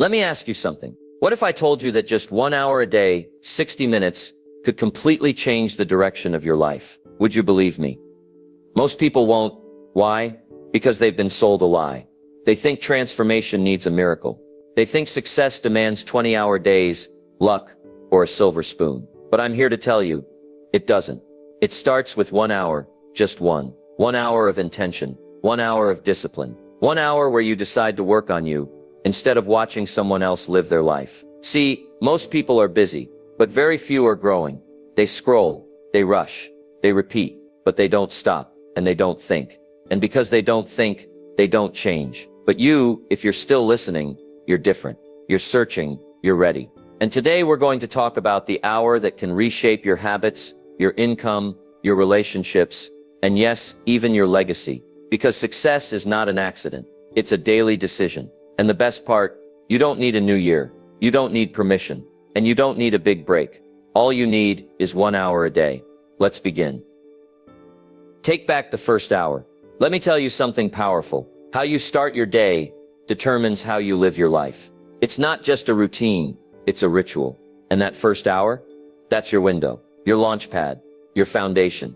Let me ask you something. What if I told you that just 1 hour a day, 60 minutes, could completely change the direction of your life? Would you believe me? Most people won't. Why? Because they've been sold a lie. They think transformation needs a miracle. They think success demands 20-hour days, luck, or a silver spoon. But I'm here to tell you, it doesn't. It starts with 1 hour, just one. 1 hour of intention, 1 hour of discipline, 1 hour where you decide to work on you, instead of watching someone else live their life. See, most people are busy, but very few are growing. They scroll, they rush, they repeat, but they don't stop, and they don't think. And because they don't think, they don't change. But you, if you're still listening, you're different. You're searching, you're ready. And today we're going to talk about the hour that can reshape your habits, your income, your relationships, and yes, even your legacy. Because success is not an accident. It's a daily decision. And the best part, you don't need a new year. You don't need permission. And you don't need a big break. All you need is 1 hour a day. Let's begin. Take back the first hour. Let me tell you something powerful. How you start your day determines how you live your life. It's not just a routine, it's a ritual. And that first hour, that's your window, your launch pad, your foundation.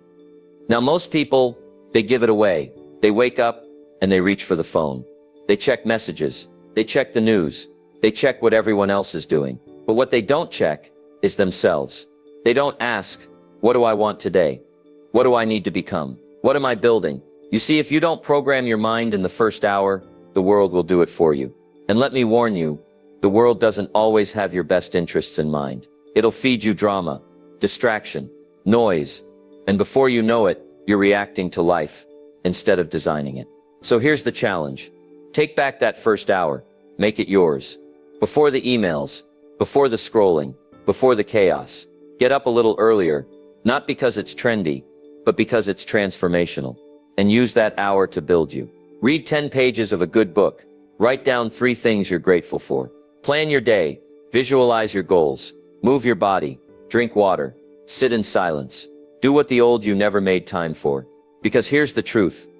Now most people, they give it away. They wake up and they reach for the phone. They check messages. They check the news. They check what everyone else is doing. But what they don't check is themselves. They don't ask, what do I want today? What do I need to become? What am I building? You see, if you don't program your mind in the first hour, the world will do it for you. And let me warn you, the world doesn't always have your best interests in mind. It'll feed you drama, distraction, noise, and before you know it, you're reacting to life instead of designing it. So here's the challenge. Take back that first hour. Make it yours. Before the emails, before the scrolling, before the chaos. Get up a little earlier, not because it's trendy, but because it's transformational. And use that hour to build you. Read 10 pages of a good book. Write down 3 things you're grateful for. Plan your day. Visualize your goals. Move your body. Drink water. Sit in silence. Do what the old you never made time for. Because here's the truth.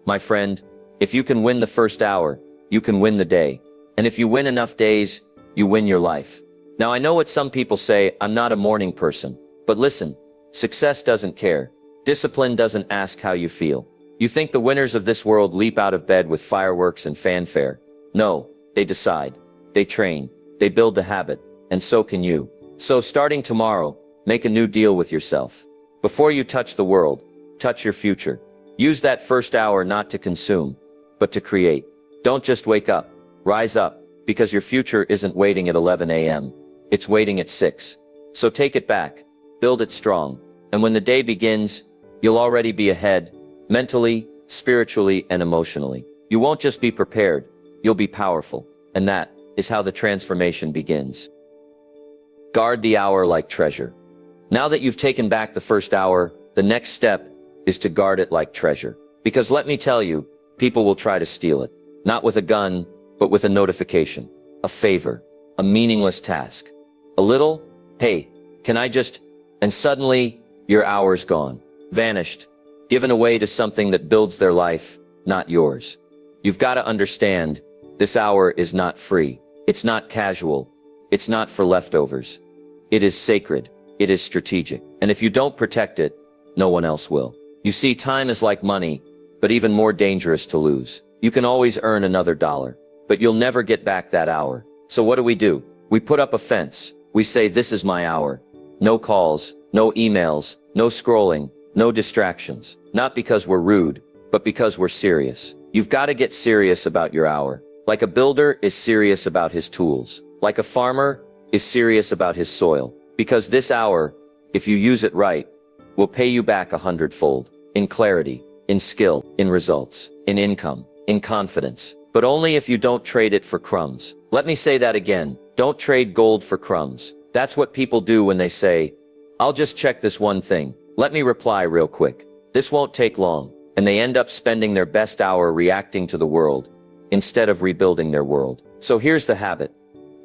My friend, if you can win the first hour, you can win the day. And if you win enough days, you win your life. Now I know what some people say, I'm not a morning person. But listen, success doesn't care. Discipline doesn't ask how you feel. You think the winners of this world leap out of bed with fireworks and fanfare. No, they decide. They train. They build the habit. And so can you. So starting tomorrow, make a new deal with yourself. Before you touch the world, touch your future. Use that first hour not to consume, but to create. Don't just wake up. Rise up, because your future isn't waiting at 11 a.m. It's waiting at 6. So take it back. Build it strong. And when the day begins, you'll already be ahead. Mentally, spiritually, and emotionally. You won't just be prepared, you'll be powerful. And that is how the transformation begins. Guard the hour like treasure. Now that you've taken back the first hour, the next step is to guard it like treasure. Because let me tell you, people will try to steal it. Not with a gun, but with a notification, a favor, a meaningless task. A little, hey, can I just, and suddenly, your hour's gone, vanished. Given away to something that builds their life, not yours. You've got to understand, this hour is not free. It's not casual. It's not for leftovers. It is sacred. It is strategic. And if you don't protect it, no one else will. You see, time is like money, but even more dangerous to lose. You can always earn another dollar, but you'll never get back that hour. So what do? We put up a fence. We say, this is my hour. No calls, no emails, no scrolling, no distractions. Not because we're rude, but because we're serious. You've got to get serious about your hour. Like a builder is serious about his tools. Like a farmer is serious about his soil. Because this hour, if you use it right, will pay you back 100-fold. In clarity, in skill, in results, in income, in confidence. But only if you don't trade it for crumbs. Let me say that again. Don't trade gold for crumbs. That's what people do when they say, I'll just check this one thing. Let me reply real quick. This won't take long. And they end up spending their best hour reacting to the world, instead of rebuilding their world. So here's the habit.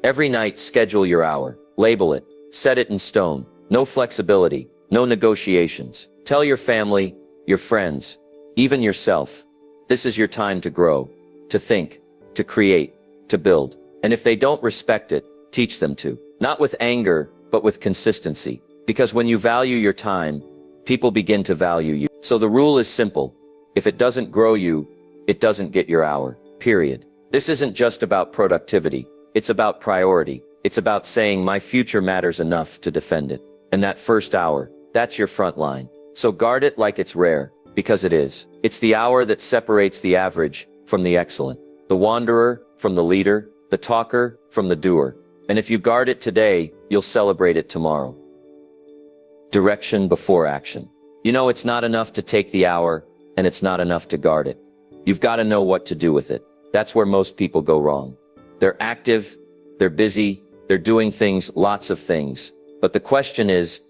Every night, schedule your hour. Label it. Set it in stone. No flexibility. No negotiations. Tell your family, your friends, even yourself. This is your time to grow, to think, to create, to build. And if they don't respect it, teach them to. Not with anger, but with consistency. Because when you value your time, people begin to value you. So the rule is simple. If it doesn't grow you, it doesn't get your hour. Period. This isn't just about productivity. It's about priority. It's about saying my future matters enough to defend it. And that first hour, that's your front line. So guard it like it's rare, because it is. It's the hour that separates the average from the excellent, the wanderer from the leader, the talker from the doer. And if you guard it today, you'll celebrate it tomorrow. Direction before action. You know, it's not enough to take the hour, and it's not enough to guard it. You've got to know what to do with it. That's where most people go wrong. They're active, they're busy, they're doing things, lots of things. But the question is,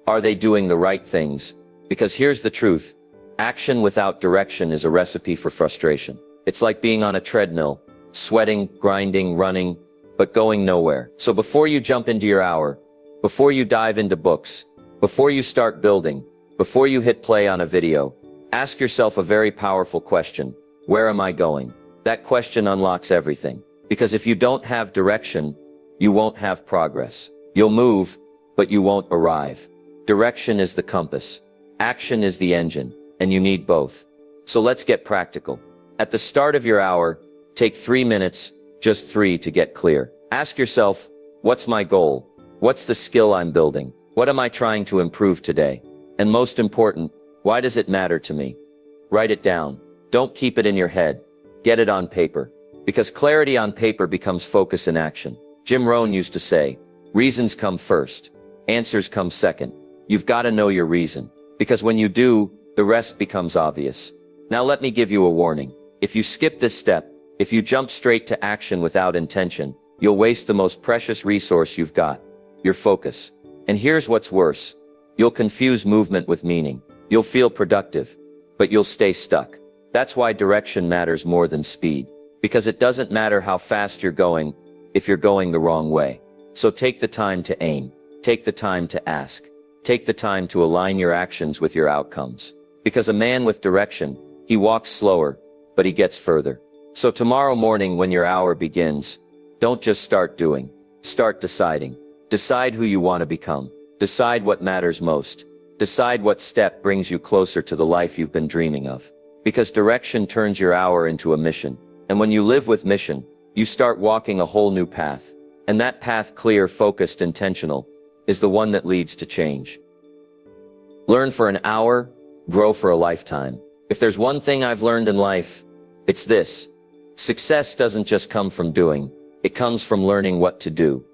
are they doing the right things? Because here's the truth. Action without direction is a recipe for frustration. It's like being on a treadmill, sweating, grinding, running, but going nowhere. So before you jump into your hour, before you dive into books, before you start building, before you hit play on a video, ask yourself a very powerful question. Where am I going? That question unlocks everything. Because if you don't have direction, you won't have progress. You'll move, but you won't arrive. Direction is the compass. Action is the engine, and you need both. So let's get practical. At the start of your hour, take 3 minutes, just 3 to get clear. Ask yourself, what's my goal? What's the skill I'm building? What am I trying to improve today? And most important, why does it matter to me? Write it down. Don't keep it in your head. Get it on paper. Because clarity on paper becomes focus in action. Jim Rohn used to say, reasons come first. Answers come second. You've got to know your reason. Because when you do, the rest becomes obvious. Now let me give you a warning. If you skip this step, if you jump straight to action without intention, you'll waste the most precious resource you've got, your focus. And here's what's worse. You'll confuse movement with meaning. You'll feel productive, but you'll stay stuck. That's why direction matters more than speed. Because it doesn't matter how fast you're going if you're going the wrong way. So take the time to aim. Take the time to ask. Take the time to align your actions with your outcomes. Because a man with direction, he walks slower, but he gets further. So tomorrow morning when your hour begins, don't just start doing. Start deciding. Decide who you want to become. Decide what matters most. Decide what step brings you closer to the life you've been dreaming of. Because direction turns your hour into a mission. And when you live with mission, you start walking a whole new path. And that path, clear, focused, intentional, is the one that leads to change. Learn for an hour, grow for a lifetime. If there's one thing I've learned in life, it's this. Success doesn't just come from doing, it comes from learning what to do.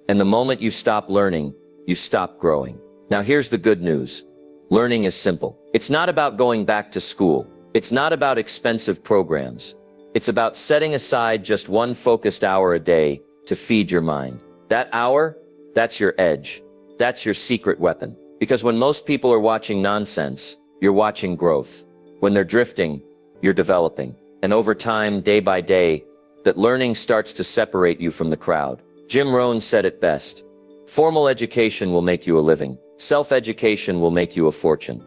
And the moment you stop learning, you stop growing. Now here's the good news. Learning is simple. It's not about going back to school. It's not about expensive programs. It's about setting aside just one focused hour a day to feed your mind. That hour, that's your edge. That's your secret weapon. Because when most people are watching nonsense, you're watching growth. When they're drifting, you're developing. And over time, day by day, that learning starts to separate you from the crowd. Jim Rohn said it best. Formal education will make you a living. Self-education will make you a fortune.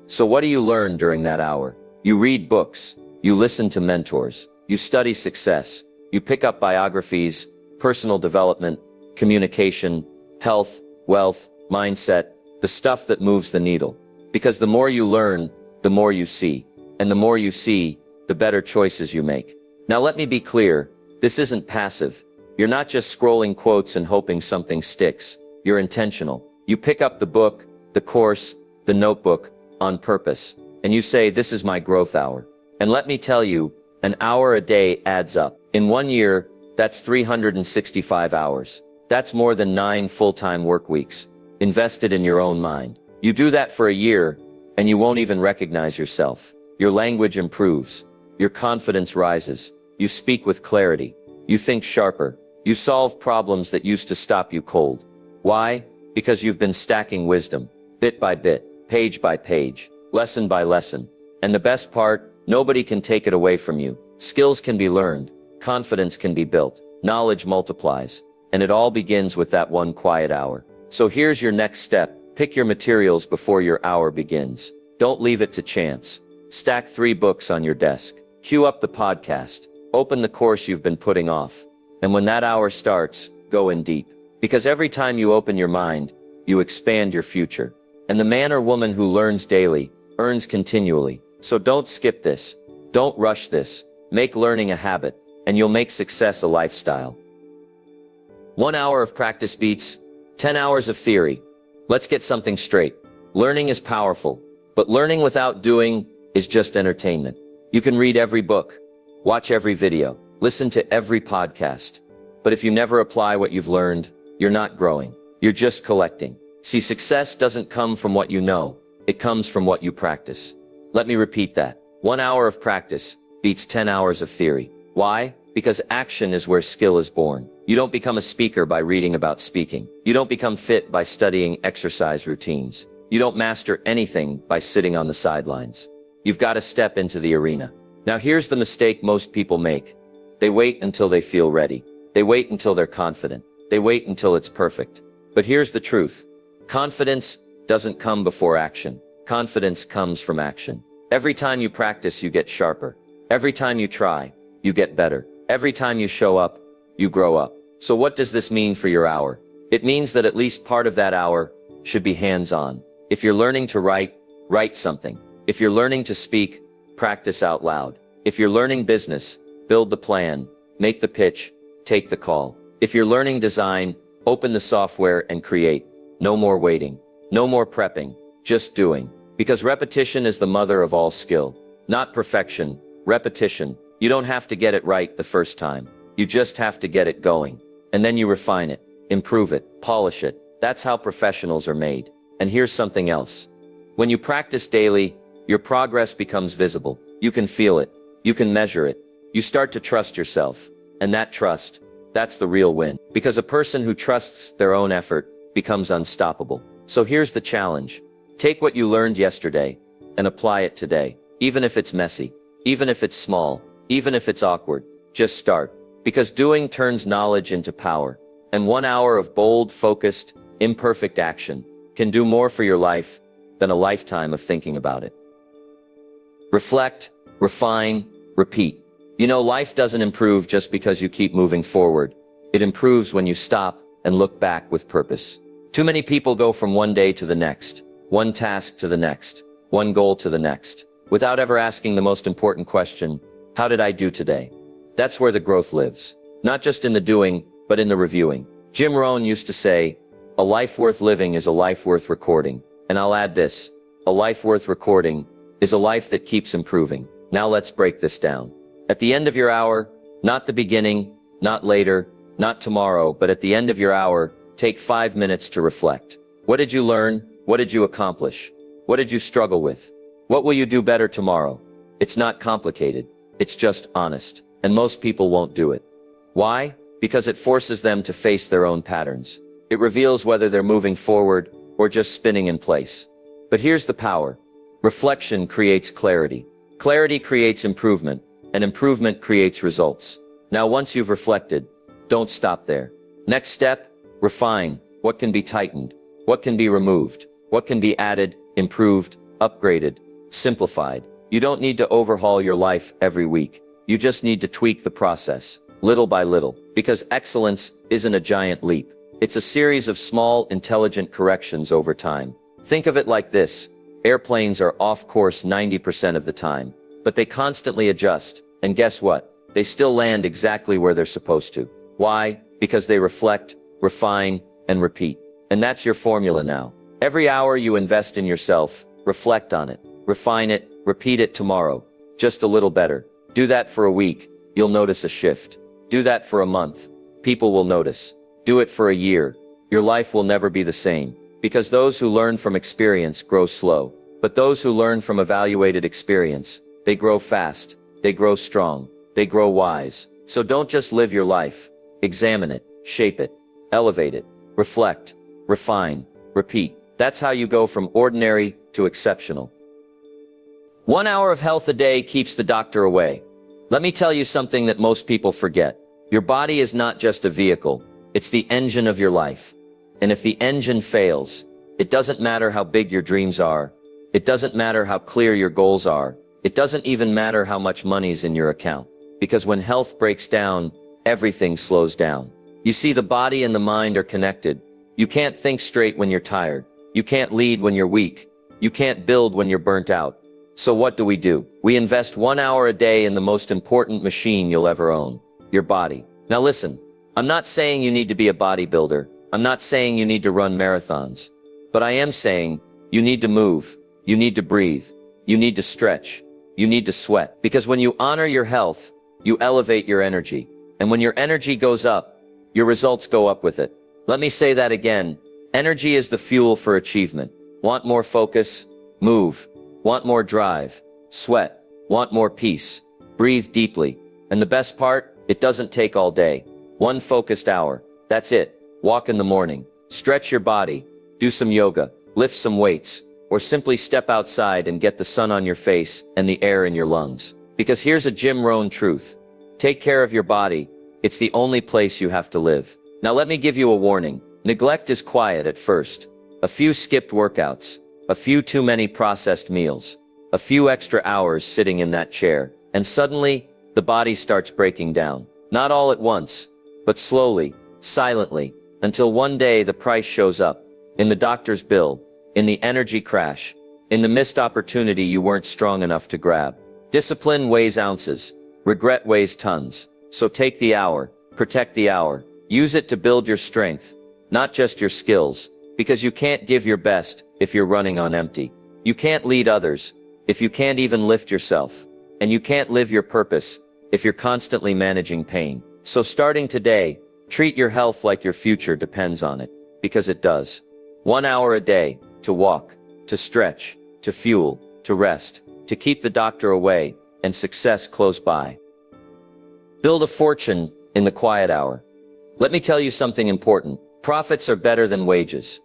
So what do you learn during that hour? You read books. You listen to mentors. You study success. You pick up biographies, personal development, communication, health, wealth, mindset, the stuff that moves the needle. Because the more you learn, the more you see. And the more you see, the better choices you make. Now let me be clear, this isn't passive. You're not just scrolling quotes and hoping something sticks. You're intentional. You pick up the book, the course, the notebook, on purpose. And you say, this is my growth hour. And let me tell you, an hour a day adds up. In 1 year, that's 365 hours. That's more than 9 full-time work weeks, invested in your own mind. You do that for a year, and you won't even recognize yourself. Your language improves. Your confidence rises. You speak with clarity. You think sharper. You solve problems that used to stop you cold. Why? Because you've been stacking wisdom, bit by bit, page by page, lesson by lesson. And the best part, nobody can take it away from you. Skills can be learned. Confidence can be built. Knowledge multiplies. And it all begins with that one quiet hour. So here's your next step. Pick your materials before your hour begins. Don't leave it to chance. Stack 3 books on your desk. Queue up the podcast. Open the course you've been putting off. And when that hour starts, go in deep. Because every time you open your mind, you expand your future. And the man or woman who learns daily, earns continually. So don't skip this. Don't rush this. Make learning a habit, and you'll make success a lifestyle. 1 hour of practice beats 10 hours of theory. Let's get something straight. Learning is powerful, but learning without doing is just entertainment. You can read every book, watch every video, listen to every podcast. But if you never apply what you've learned, you're not growing. You're just collecting. See, success doesn't come from what you know. It comes from what you practice. Let me repeat that. 1 hour of practice beats 10 hours of theory. Why? Because action is where skill is born. You don't become a speaker by reading about speaking. You don't become fit by studying exercise routines. You don't master anything by sitting on the sidelines. You've got to step into the arena. Now here's the mistake most people make. They wait until they feel ready. They wait until they're confident. They wait until it's perfect. But here's the truth. Confidence doesn't come before action. Confidence comes from action. Every time you practice, you get sharper. Every time you try, you get better. Every time you show up, you grow up. So what does this mean for your hour? It means that at least part of that hour should be hands-on. If you're learning to write, write something. If you're learning to speak, practice out loud. If you're learning business, build the plan, make the pitch, take the call. If you're learning design, open the software and create. No more waiting. No more prepping. Just doing. Because repetition is the mother of all skill. Not perfection. Repetition. You don't have to get it right the first time. You just have to get it going. And then you refine it, improve it, polish it. That's how professionals are made. And here's something else. When you practice daily, your progress becomes visible. You can feel it. You can measure it. You start to trust yourself. And that trust, that's the real win. Because a person who trusts their own effort becomes unstoppable. So here's the challenge. Take what you learned yesterday and apply it today. Even if it's messy, even if it's small, even if it's awkward, just start. Because doing turns knowledge into power. And 1 hour of bold, focused, imperfect action can do more for your life than a lifetime of thinking about it. Reflect, refine, repeat. You know, life doesn't improve just because you keep moving forward. It improves when you stop and look back with purpose. Too many people go from one day to the next, one task to the next, one goal to the next, without ever asking the most important question, how did I do today? That's where the growth lives. Not just in the doing, but in the reviewing. Jim Rohn used to say, a life worth living is a life worth recording. And I'll add this, a life worth recording is a life that keeps improving. Now let's break this down. At the end of your hour, not the beginning, not later, not tomorrow, but at the end of your hour, take 5 minutes to reflect. What did you learn? What did you accomplish? What did you struggle with? What will you do better tomorrow? It's not complicated. It's just honest. And most people won't do it. Why? Because it forces them to face their own patterns. It reveals whether they're moving forward or just spinning in place. But here's the power. Reflection creates clarity. Clarity creates improvement, and improvement creates results. Now once you've reflected, don't stop there. Next step, refine. What can be tightened? What can be removed? What can be added, improved, upgraded, simplified? You don't need to overhaul your life every week. You just need to tweak the process, little by little, because excellence isn't a giant leap. It's a series of small, intelligent corrections over time. Think of it like this. Airplanes are off course 90% of the time, but they constantly adjust. And guess what? They still land exactly where they're supposed to. Why? Because they reflect, refine, and repeat. And that's your formula now. Every hour you invest in yourself, reflect on it, refine it, repeat it tomorrow. Just a little better. Do that for a week. You'll notice a shift. Do that for a month. People will notice. Do it for a year. Your life will never be the same. Because those who learn from experience grow slow. But those who learn from evaluated experience, they grow fast. They grow strong. They grow wise. So don't just live your life. Examine it, shape it, elevate it, reflect, refine, repeat. That's how you go from ordinary to exceptional. 1 hour of health a day keeps the doctor away. Let me tell you something that most people forget. Your body is not just a vehicle. It's the engine of your life. And if the engine fails, it doesn't matter how big your dreams are. It doesn't matter how clear your goals are. It doesn't even matter how much money's in your account. Because when health breaks down, everything slows down. You see, the body and the mind are connected. You can't think straight when you're tired. You can't lead when you're weak. You can't build when you're burnt out. So what do? We invest 1 hour a day in the most important machine you'll ever own, your body. Now listen, I'm not saying you need to be a bodybuilder. I'm not saying you need to run marathons. But I am saying you need to move. You need to breathe. You need to stretch. You need to sweat. Because when you honor your health, you elevate your energy. And when your energy goes up, your results go up with it. Let me say that again. Energy is the fuel for achievement. Want more focus? Move. Want more drive? Sweat. Want more peace? Breathe deeply. And the best part? It doesn't take all day. 1 focused hour. That's it. Walk in the morning. Stretch your body. Do some yoga. Lift some weights. Or simply step outside and get the sun on your face and the air in your lungs. Because here's a Jim Rohn truth. Take care of your body. It's the only place you have to live. Now let me give you a warning. Neglect is quiet at first. A few skipped workouts. A few too many processed meals. A few extra hours sitting in that chair. And suddenly, the body starts breaking down. Not all at once, but slowly, silently, until one day the price shows up. In the doctor's bill. In the energy crash. In the missed opportunity you weren't strong enough to grab. Discipline weighs ounces. Regret weighs tons. So take the hour. Protect the hour. Use it to build your strength. Not just your skills. Because you can't give your best if you're running on empty. You can't lead others if you can't even lift yourself. And you can't live your purpose if you're constantly managing pain. So starting today, treat your health like your future depends on it. Because it does. 1 hour a day. To walk, to stretch, to fuel, to rest, to keep the doctor away, and success close by. Build a fortune in the quiet hour. Let me tell you something important. Profits are better than wages.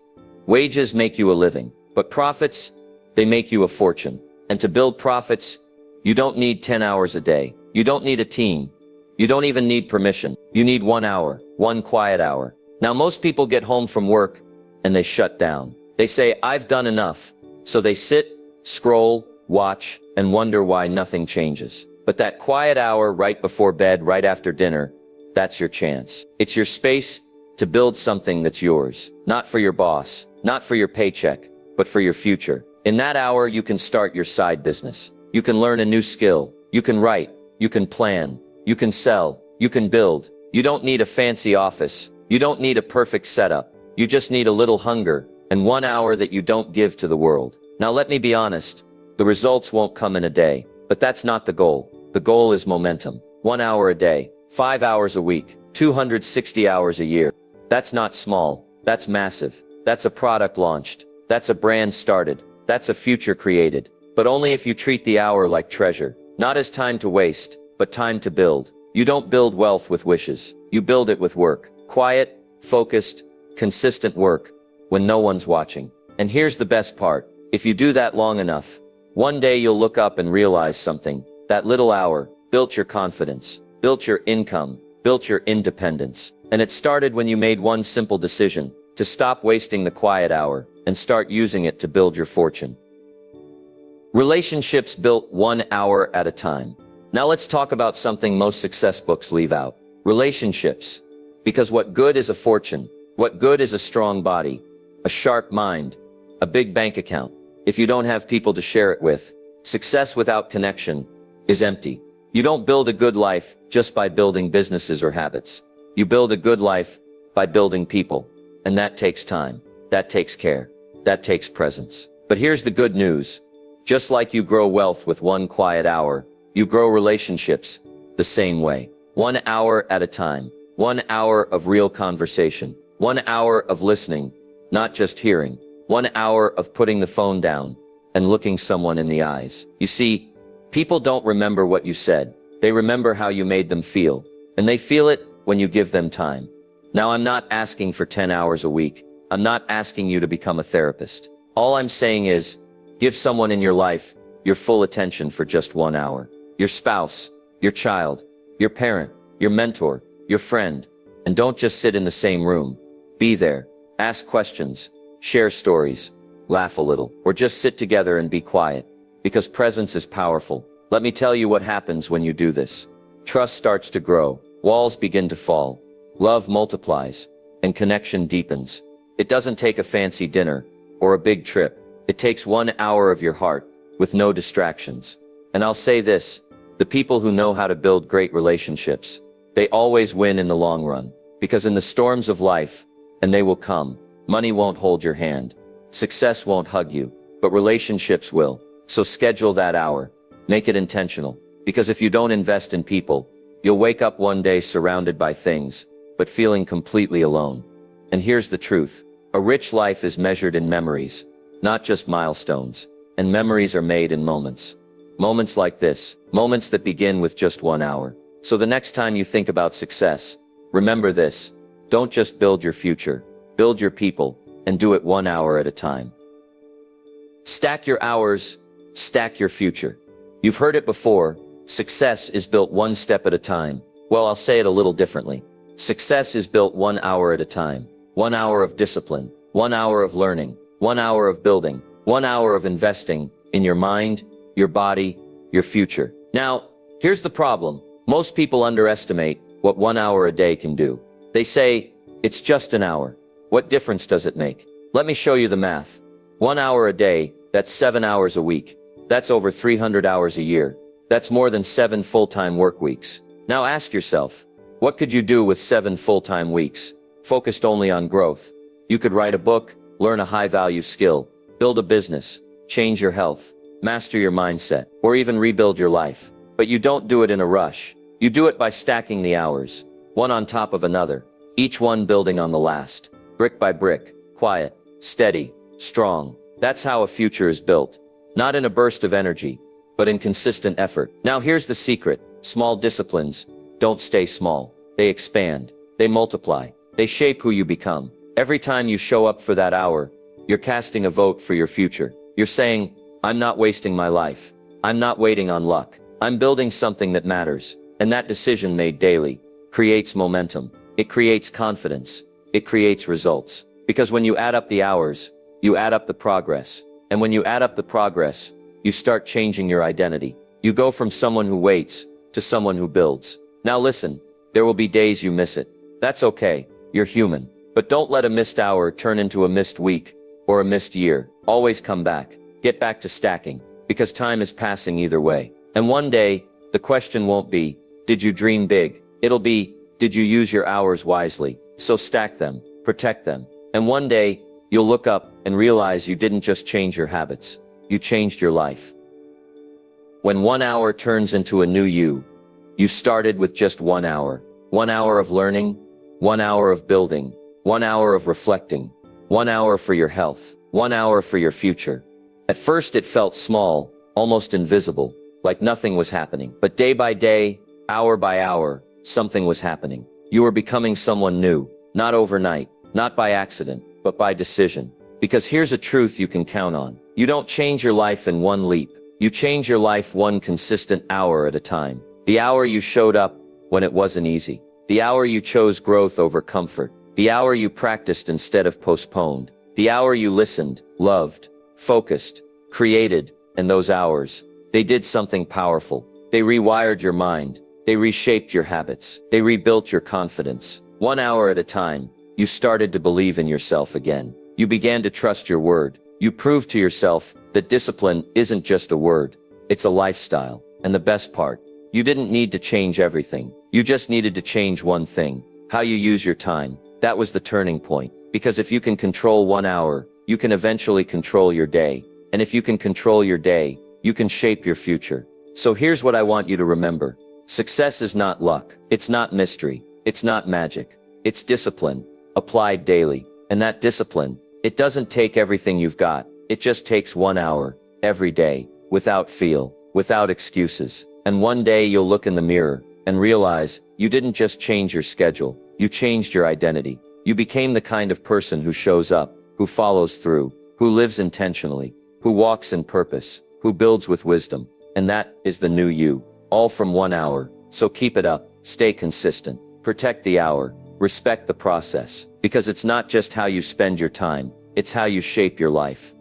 Wages make you a living, but profits, they make you a fortune. And to build profits, you don't need 10 hours a day. You don't need a team. You don't even need permission. You need 1 hour, 1 quiet hour. Now most people get home from work and they shut down. They say, I've done enough. So they sit, scroll, watch, and wonder why nothing changes. But that quiet hour right before bed, right after dinner, that's your chance. It's your space to build something that's yours. Not for your boss, not for your paycheck, but for your future. In that hour, you can start your side business. You can learn a new skill. You can write. You can plan. You can sell. You can build. You don't need a fancy office. You don't need a perfect setup. You just need a little hunger. And 1 hour that you don't give to the world. Now let me be honest, the results won't come in a day, but that's not the goal. The goal is momentum. 1 hour a day, 5 hours a week, 260 hours a year. That's not small, that's massive. That's a product launched. That's a brand started. That's a future created. But only if you treat the hour like treasure. Not as time to waste, but time to build. You don't build wealth with wishes. You build it with work. Quiet, focused, consistent work. When no one's watching. And here's the best part. If you do that long enough, one day you'll look up and realize something. That little hour built your confidence, built your income, built your independence. And it started when you made one simple decision, to stop wasting the quiet hour and start using it to build your fortune. Relationships built 1 hour at a time. Now let's talk about something most success books leave out. Relationships. Because what good is a fortune? What good is a strong body? A sharp mind, a big bank account. If you don't have people to share it with, success without connection is empty. You don't build a good life just by building businesses or habits. You build a good life by building people. And that takes time. That takes care. That takes presence. But here's the good news. Just like you grow wealth with 1 quiet hour, you grow relationships the same way. 1 hour at a time. 1 hour of real conversation. 1 hour of listening. Not just hearing. 1 hour of putting the phone down and looking someone in the eyes. You see, people don't remember what you said. They remember how you made them feel. And they feel it when you give them time. Now I'm not asking for 10 hours a week. I'm not asking you to become a therapist. All I'm saying is, give someone in your life your full attention for just 1 hour. Your spouse, your child, your parent, your mentor, your friend. And don't just sit in the same room. Be there. Ask questions, share stories, laugh a little, or just sit together and be quiet. Because presence is powerful. Let me tell you what happens when you do this. Trust starts to grow. walls begin to fall, love multiplies, and connection deepens. It doesn't take a fancy dinner or a big trip. It takes 1 hour of your heart with no distractions. And I'll say this, the people who know how to build great relationships, they always win in the long run, because in the storms of life, and they will come, money won't hold your hand, success won't hug you, but relationships will. So schedule that hour, make it intentional, because if you don't invest in people, you'll wake up one day surrounded by things, but feeling completely alone. And here's the truth, a rich life is measured in memories, not just milestones, and memories are made in moments. Moments like this, moments that begin with just 1 hour. So the next time you think about success, remember this, don't just build your future, build your people, and do it 1 hour at a time. Stack your hours, stack your future. You've heard it before, success is built 1 step at a time. Well, I'll say it a little differently. Success is built 1 hour at a time. 1 hour of discipline, 1 hour of learning, 1 hour of building, 1 hour of investing in your mind, your body, your future. Now, here's the problem. Most people underestimate what 1 hour a day can do. They say, it's just an hour. What difference does it make? Let me show you the math. 1 hour a day, that's 7 hours a week. That's over 300 hours a year. That's more than 7 full-time work weeks. Now ask yourself, what could you do with 7 full-time weeks, focused only on growth? You could write a book, learn a high-value skill, build a business, change your health, master your mindset, or even rebuild your life. But you don't do it in a rush. You do it by stacking the hours, one on top of another, each one building on the last, brick by brick, quiet, steady, strong. That's how a future is built. Not in a burst of energy, but in consistent effort. Now here's the secret. Small disciplines don't stay small. They expand. They multiply. They shape who you become. Every time you show up for that hour, you're casting a vote for your future. You're saying, I'm not wasting my life. I'm not waiting on luck. I'm building something that matters. And that decision made daily creates momentum. It creates confidence. It creates results. Because when you add up the hours, you add up the progress. And when you add up the progress, you start changing your identity. You go from someone who waits to someone who builds. Now listen, there will be days you miss it. That's okay. You're human. But don't let a missed hour turn into a missed week or a missed year. Always come back. Get back to stacking, because time is passing either way. And one day, the question won't be, did you dream big? It'll be, did you use your hours wisely? So stack them, protect them. And one day, you'll look up and realize you didn't just change your habits, you changed your life. When 1 hour turns into a new you started with just 1 hour. 1 hour of learning, 1 hour of building, 1 hour of reflecting, 1 hour for your health, 1 hour for your future. At first it felt small, almost invisible, like nothing was happening. But day by day, hour by hour, something was happening. You were becoming someone new, not overnight, not by accident, but by decision. Because here's a truth you can count on. You don't change your life in one leap. You change your life 1 consistent hour at a time. The hour you showed up when it wasn't easy. The hour you chose growth over comfort. The hour you practiced instead of postponed. The hour you listened, loved, focused, created, and those hours, they did something powerful. They rewired your mind. They reshaped your habits. They rebuilt your confidence. 1 hour at a time, you started to believe in yourself again. You began to trust your word. You proved to yourself that discipline isn't just a word. It's a lifestyle. And the best part, you didn't need to change everything. You just needed to change one thing, how you use your time. That was the turning point. Because if you can control 1 hour, you can eventually control your day. And if you can control your day, you can shape your future. So here's what I want you to remember. Success is not luck. It's not mystery. It's not magic. It's discipline, applied daily. And that discipline, it doesn't take everything you've got. It just takes 1 hour, every day, without fail, without excuses. And one day you'll look in the mirror and realize you didn't just change your schedule. You changed your identity. You became the kind of person who shows up, who follows through, who lives intentionally, who walks in purpose, who builds with wisdom. And that is the new you, all from 1 hour. So keep it up, stay consistent, protect the hour, respect the process, because it's not just how you spend your time, it's how you shape your life.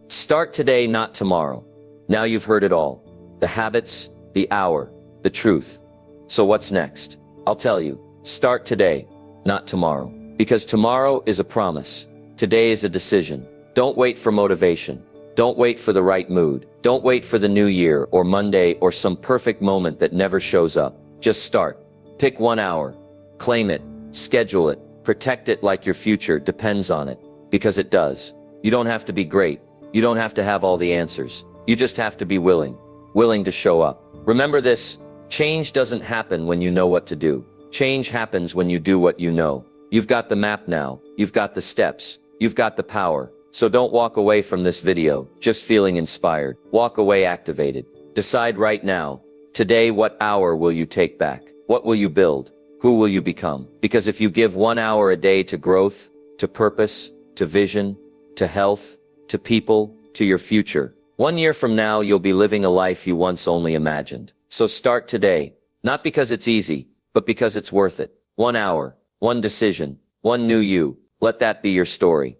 Start today, not tomorrow. Now you've heard it all. The habits, the hour, the truth. So what's next? I'll tell you, start today, not tomorrow. Because tomorrow is a promise. Today is a decision. Don't wait for motivation. Don't wait for the right mood. Don't wait for the new year or Monday or some perfect moment that never shows up. Just start. Pick 1 hour. Claim it. Schedule it. Protect it like your future depends on it. Because it does. You don't have to be great. You don't have to have all the answers. You just have to be willing. Willing to show up. Remember this, change doesn't happen when you know what to do. Change happens when you do what you know. You've got the map now. You've got the steps. You've got the power. So don't walk away from this video just feeling inspired. Walk away activated. Decide right now, today what hour will you take back? What will you build? Who will you become? Because if you give 1 hour a day to growth, to purpose, to vision, to health, to people, to your future, 1 year from now you'll be living a life you once only imagined. So start today, not because it's easy, but because it's worth it. 1 hour, one decision, one new you. Let that be your story.